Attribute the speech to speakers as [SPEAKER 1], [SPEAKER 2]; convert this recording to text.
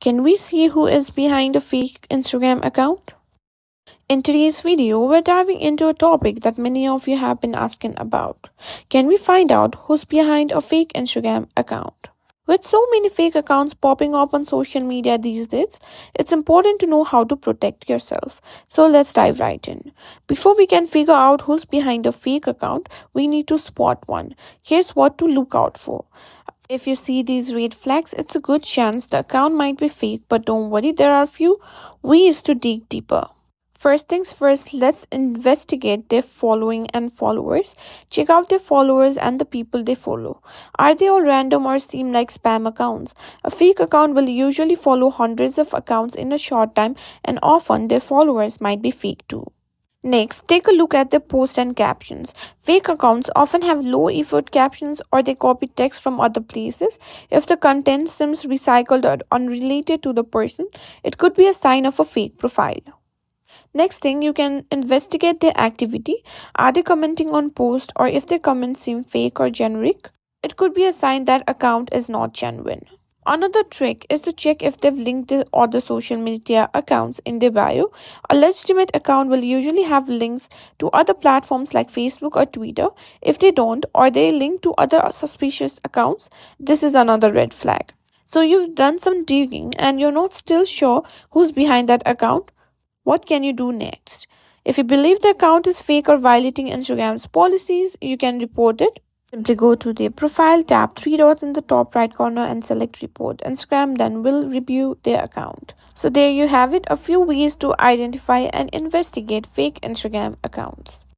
[SPEAKER 1] Can we see who is behind a fake Instagram account? In today's video, we're diving into a topic that many of you have been asking about. Can we find out who's behind a fake Instagram account? With so many fake accounts popping up on social media these days, it's important to know how to protect yourself. So let's dive right in. Before we can figure out who's behind a fake account, we need to spot one. Here's what to look out for. If you see these red flags, it's a good chance the account might be fake, but don't worry, there are a few ways to dig deeper. First things first, let's investigate their following and followers. Check out their followers and the people they follow. Are they all random or seem like spam accounts? A fake account will usually follow hundreds of accounts in a short time, and often their followers might be fake too. Next, take a look at their posts and captions. Fake accounts often have low effort captions or they copy text from other places. If the content seems recycled or unrelated to the person, it could be a sign of a fake profile. Next thing, you can investigate their activity. Are they commenting on posts, or if their comments seem fake or generic? It could be a sign that account is not genuine. Another trick is to check if they've linked their other social media accounts in their bio. A legitimate account will usually have links to other platforms like Facebook or Twitter. If they don't, or they link to other suspicious accounts, this is another red flag. So you've done some digging and you're not still sure who's behind that account. What can you do next? If you believe the account is fake or violating Instagram's policies, you can report it. Simply go to their profile, tap three dots in the top right corner and select report. Instagram then will review their account. So there you have it, a few ways to identify and investigate fake Instagram accounts.